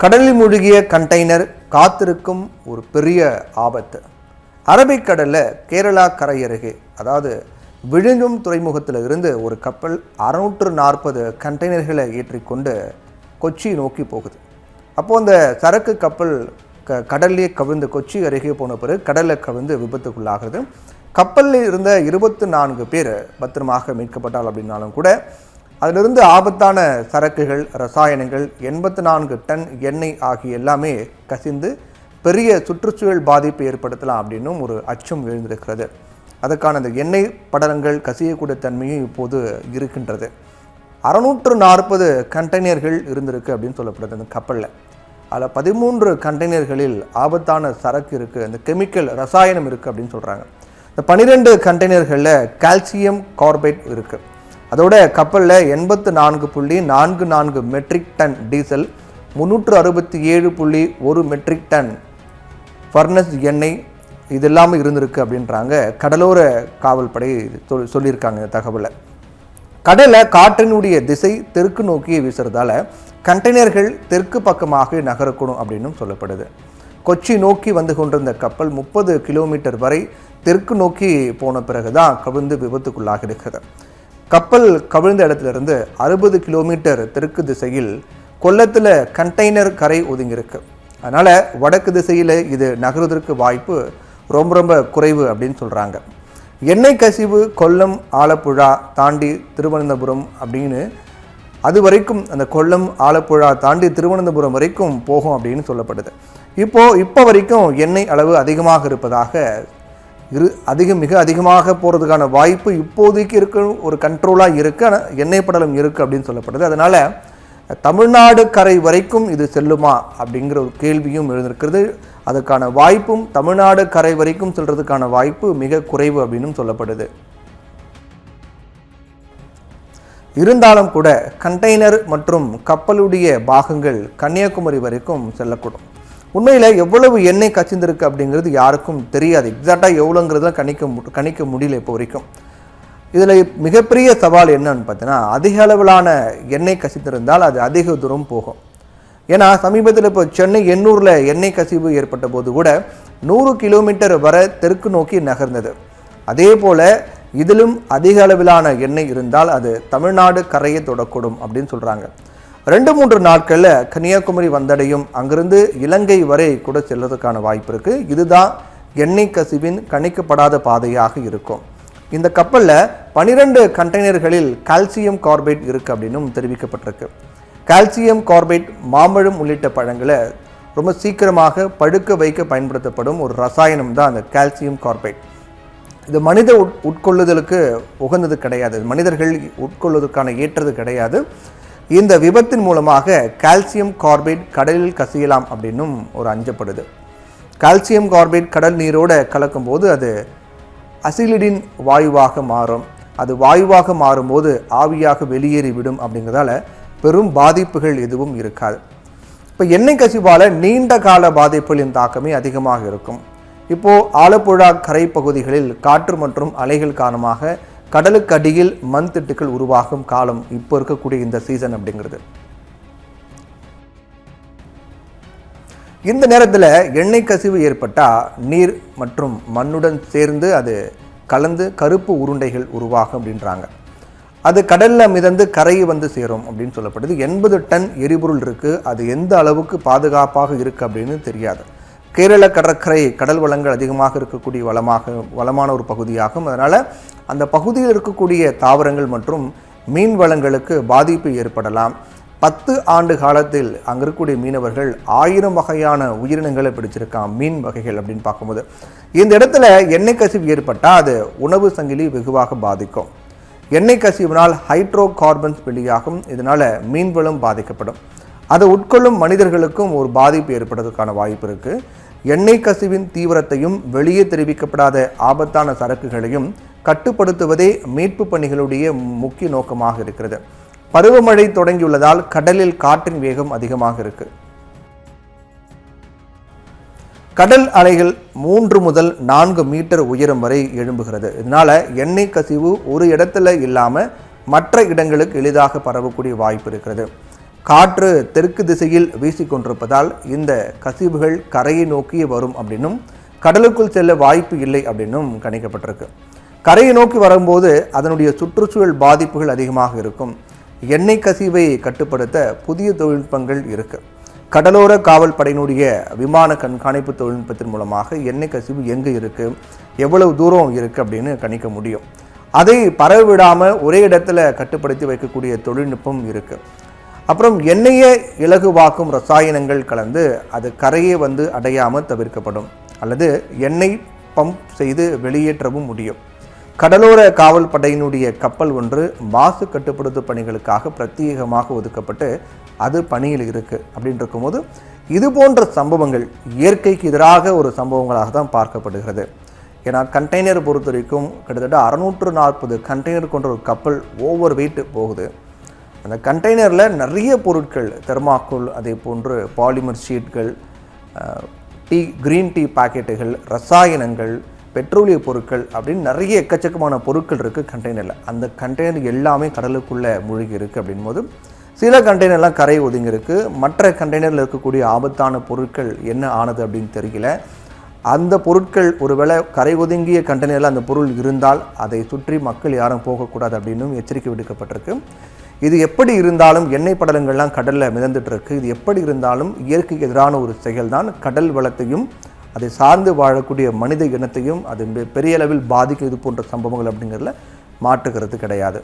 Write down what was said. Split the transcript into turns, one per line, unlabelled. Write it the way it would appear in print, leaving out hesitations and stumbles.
கடலில் மூழ்கிய கண்டெய்னர் காத்திருக்கும் ஒரு பெரிய ஆபத்து. அரபிக்கடலில் கேரளா கரை அருகே, அதாவது விழுங்கும் துறைமுகத்தில் இருந்து ஒரு கப்பல் 640 கண்டெய்னர்களை ஏற்றிக்கொண்டு கொச்சி நோக்கி போகுது. அப்போது அந்த சரக்கு கப்பல் கடல்லே கவிழ்ந்து கொச்சி அருகே போன பிறகு கடலில் கவிழ்ந்து விபத்துக்குள்ளாகிறது. கப்பலில் இருந்த 24 பேர் பத்திரமாக மீட்கப்பட்டால் அப்படின்னாலும் கூட அதிலிருந்து ஆபத்தான சரக்குகள், ரசாயனங்கள், 84 டன் எண்ணெய் ஆகிய எல்லாமே கசிந்து பெரிய சுற்றுச்சூழல் பாதிப்பை ஏற்படுத்தலாம் அப்படின்னும் ஒரு அச்சம் எழுந்திருக்கிறது. அதற்கான அந்த எண்ணெய் படலங்கள் கசியக்கூடிய தன்மையும் இப்போது இருக்கின்றது. 640 கண்டெய்னர்கள் இருந்திருக்கு அப்படின்னு சொல்லப்படுது அந்த கப்பலில். அதில் 13 கண்டெய்னர்களில் ஆபத்தான சரக்கு இருக்குது, அந்த கெமிக்கல் ரசாயனம் இருக்குது அப்படின்னு சொல்கிறாங்க. இந்த 12 கண்டெய்னர்களில் கால்சியம் கார்பைட் இருக்குது. அதோட கப்பலில் 84.44 metric ton diesel, 367.1 metric ton furnace எண்ணெய் இது எல்லாமே இருந்திருக்கு அப்படின்றாங்க கடலோர காவல்படை சொல்லியிருக்காங்க இந்த தகவலை. கடலில் காற்றினுடைய திசை தெற்கு நோக்கி வீசுறதால கண்டெய்னர்கள் தெற்கு பக்கமாக நகரக்கூடும் அப்படின்னும் சொல்லப்படுது. கொச்சி நோக்கி வந்து கொண்டிருந்த கப்பல் 30 கிலோமீட்டர் வரை தெற்கு நோக்கி போன பிறகுதான் கவிழ்ந்து விபத்துக்குள்ளாக இருக்கிறது. கப்பல் கவிழ்ந்த இடத்திலிருந்து 60 கிலோமீட்டர் தெற்கு திசையில் கொல்லத்தில் கண்டெய்னர் கரை ஒதுங்கியிருக்கு. அதனால் வடக்கு திசையில் இது நகருவதற்கு வாய்ப்பு ரொம்ப குறைவு அப்படின்னு சொல்கிறாங்க. எண்ணெய் கசிவு கொல்லம், ஆலப்புழா தாண்டி திருவனந்தபுரம் அப்படின்னு அது வரைக்கும், அந்த கொல்லம், ஆலப்புழா தாண்டி திருவனந்தபுரம் வரைக்கும் போகும் அப்படின்னு சொல்லப்படுது. இப்போ வரைக்கும் எண்ணெய் அளவு அதிகமாக இருப்பதாக மிக அதிகமாக போகிறதுக்கான வாய்ப்பு இப்போதைக்கு இருக்க ஒரு கண்ட்ரோலாக இருக்குது. ஆனால் எண்ணெய் படலம் இருக்குது அப்படின்னு சொல்லப்படுது. அதனால் தமிழ்நாடு கரை வரைக்கும் இது செல்லுமா அப்படிங்கிற ஒரு கேள்வியும் எழுந்திருக்கிறது. அதுக்கான வாய்ப்பும் தமிழ்நாடு கரை வரைக்கும் செல்றதுக்கான வாய்ப்பு மிக குறைவு அப்படின்னு சொல்லப்படுது. இருந்தாலும் கூட கண்டெய்னர் மற்றும் கப்பலுடைய பாகங்கள் கன்னியாகுமரி வரைக்கும் செல்லக்கூடும். உண்மையில் எவ்வளவு எண்ணெய் கசிந்திருக்கு அப்படிங்கிறது யாருக்கும் தெரியாது. எக்ஸாக்டாக எவ்வளோங்கிறதுலாம் கணிக்க முடியல இப்போ வரைக்கும். இதில் மிகப்பெரிய சவால் என்னன்னு பார்த்தீங்கன்னா, அதிக அளவிலான எண்ணெய் கசிந்திருந்தால் அது அதிக தூரம் போகும். ஏன்னா சமீபத்தில் இப்போ சென்னை எண்ணூரில் எண்ணெய் கசிவு ஏற்பட்ட போது கூட 100 கிலோமீட்டர் வரை தெற்கு நோக்கி நகர்ந்தது. அதே போல் இதிலும் அதிக அளவிலான எண்ணெய் இருந்தால் அது தமிழ்நாடு கரையை தொடக்கூடும் அப்படின்னு சொல்கிறாங்க. 2-3 நாட்களில் கன்னியாகுமரி வந்தடையும், அங்கிருந்து இலங்கை வரை கூட செல்வதற்கான வாய்ப்பு இருக்குது. இதுதான் எண்ணெய் கசிவின் கணிக்கப்படாத பாதையாக இருக்கும். இந்த கப்பலில் 12 கண்டெய்னர்களில் கால்சியம் கார்பைட் இருக்குது அப்படின்னும் தெரிவிக்கப்பட்டிருக்கு. கால்சியம் கார்பைட் மாம்பழம் உள்ளிட்ட பழங்களை ரொம்ப சீக்கிரமாக பழுக்க வைக்க பயன்படுத்தப்படும் ஒரு ரசாயனம் தான் அந்த கால்சியம் கார்பைட். இது மனித உட்கொள்ளுதலுக்கு உகந்தது கிடையாது, மனிதர்கள் உட்கொள்வதற்கான ஏற்றது கிடையாது. இந்த விபத்தின் மூலமாக கால்சியம் கார்பைட் கடலில் கசியலாம் அப்படின்னும் ஒரு அஞ்சப்படுது. கால்சியம் கார்பைட் கடல் நீரோடு கலக்கும் போது அது அசிலிடின் வாயுவாக மாறும். அது வாயுவாக மாறும்போது ஆவியாக வெளியேறிவிடும். அப்படிங்கிறதால பெரும் பாதிப்புகள் எதுவும் இருக்காது. இப்போ எண்ணெய் கசிவால் நீண்ட கால பாதிப்புகளின் தாக்கமே அதிகமாக இருக்கும். இப்போது ஆலப்புழா கரை பகுதிகளில் காற்று மற்றும் அலைகள் காரணமாக கடலுக்கு அடியில் மண் திட்டுக்கள் உருவாகும் காலம் இப்போ இருக்கக்கூடிய இந்த சீசன் அப்படிங்கிறது. இந்த நேரத்தில் எண்ணெய் கசிவு ஏற்பட்டால் நீர் மற்றும் மண்ணுடன் சேர்ந்து அது கலந்து கருப்பு உருண்டைகள் உருவாகும் அப்படின்றாங்க. அது கடலில் மிதந்து கரையை வந்து சேரும் அப்படின்னு சொல்லப்படுது. 80 டன் எரிபொருள் இருக்குது. அது எந்த அளவுக்கு பாதுகாப்பாக இருக்குது அப்படின்னு தெரியாது. கேரள கடற்கரை கடல் வளங்கள் அதிகமாக இருக்கக்கூடிய வளமான ஒரு பகுதியாகும். அதனால் அந்த பகுதியில் இருக்கக்கூடிய தாவரங்கள் மற்றும் மீன் வளங்களுக்கு பாதிப்பு ஏற்படலாம். 10 ஆண்டு காலத்தில் அங்கே இருக்கக்கூடிய மீனவர்கள் 1000 வகையான உயிரினங்களை பிடிச்சிருக்கான், மீன் வகைகள் அப்படின்னு பார்க்கும்போது. இந்த இடத்துல எண்ணெய் கசிவு ஏற்பட்டால் அது உணவு சங்கிலி வெகுவாக பாதிக்கும். எண்ணெய் கசிவினால் ஹைட்ரோ கார்பன்ஸ் வெளியாகும். இதனால் மீன் வளம் பாதிக்கப்படும். அதை உட்கொள்ளும் மனிதர்களுக்கும் ஒரு பாதிப்பு ஏற்படுவதற்கான வாய்ப்பு இருக்குது. எண்ணெய் கசிவின் தீவிரத்தையும் வெளியே தெரிவிக்கப்படாத ஆபத்தான சரக்குகளையும் கட்டுப்படுத்துவதே மீட்பு பணிகளுடைய முக்கிய நோக்கமாக இருக்கிறது. பருவமழை தொடங்கியுள்ளதால் கடலில் காற்றின் வேகம் அதிகமாக இருக்கு. கடல் அலைகள் 3 முதல் 4 மீட்டர் உயரம் வரை எழும்புகிறது. இதனால எண்ணெய் கசிவு ஒரு இடத்துல இல்லாமல் மற்ற இடங்களுக்கு எளிதாக பரவக்கூடிய வாய்ப்பு இருக்கிறது. காற்று தெற்கு திசையில் வீசிக்கொண்டிருப்பதால் இந்த கசிவுகள் கரையை நோக்கி வரும் அப்படின்னும் கடலுக்குள் செல்ல வாய்ப்பு இல்லை அப்படின்னும் கணிக்கப்பட்டிருக்கு. கரையை நோக்கி வரும்போது அதனுடைய சுற்றுச்சூழல் பாதிப்புகள் அதிகமாக இருக்கும். எண்ணெய் கசிவை கட்டுப்படுத்த புதிய தொழில்நுட்பங்கள் இருக்குது. கடலோர காவல் படையினுடைய விமான கண்காணிப்பு தொழில்நுட்பத்தின் மூலமாக எண்ணெய் கசிவு எங்கே இருக்குது, எவ்வளவு தூரம் இருக்குது அப்படின்னு கணிக்க முடியும். அதை பரவிடாமல் ஒரே இடத்துல கட்டுப்படுத்தி வைக்கக்கூடிய தொழில்நுட்பம் இருக்குது. அப்புறம் எண்ணெயை இலகுவாக்கும் ரசாயனங்கள் கலந்து அது கரையே அடையாமல் தவிர்க்கப்படும், அல்லது எண்ணெய் பம்ப் செய்து வெளியேற்றவும் முடியும். கடலோர காவல் படையினுடைய கப்பல் ஒன்று மாசு கட்டுப்படுத்தும் பணிகளுக்காக பிரத்யேகமாக ஒதுக்கப்பட்டு அது பணியில் இருக்குது அப்படின்னு இருக்கும்போது இது போன்ற சம்பவங்கள் இயற்கைக்கு எதிராக ஒரு சம்பவங்களாக தான் பார்க்கப்படுகிறது. ஏன்னா கண்டெய்னர் பொறுத்த வரைக்கும் கிட்டத்தட்ட 640 கண்டெய்னர் கொண்ட ஒரு கப்பல் ஓவர் வெயிட் போகுது. அந்த கண்டெய்னரில் நிறைய பொருட்கள், தெர்மாக்கோல், அதே போன்று பாலிமர் ஷீட்கள், கிரீன் டீ பாக்கெட்டுகள், ரசாயனங்கள், பெட்ரோலிய பொருட்கள் அப்படின்னு நிறைய எக்கச்சக்கமான பொருட்கள் இருக்குது கண்டெய்னரில். அந்த கண்டெய்னர் எல்லாமே கடலுக்குள்ளே மூழ்கி இருக்குது அப்படின் போது சில கண்டெய்னர்லாம் கரை ஒதுங்கியிருக்கு. மற்ற கண்டெய்னரில் இருக்கக்கூடிய ஆபத்தான பொருட்கள் என்ன ஆனது அப்படின்னு தெரியல. அந்த பொருட்கள் ஒருவேளை கரை ஒதுங்கிய கண்டெய்னரில் அந்த பொருள் இருந்தால் அதை சுற்றி மக்கள் யாரும் போகக்கூடாது அப்படின்னும் எச்சரிக்கை விடுக்கப்பட்டிருக்கு. இது எப்படி இருந்தாலும் எண்ணெய் படலங்கள்லாம் கடலில் மிதந்துட்டு இருக்கு. இது எப்படி இருந்தாலும் இயற்கைக்கு எதிரான ஒரு செயல் தான். கடல் வளத்தையும் அதை சார்ந்து வாழக்கூடிய மனித இனத்தையும் அது பெரிய அளவில் பாதிக்கும் இது போன்ற சம்பவங்கள் அப்படிங்கிறதுல மாற்றுக்கிறது கிடையாது.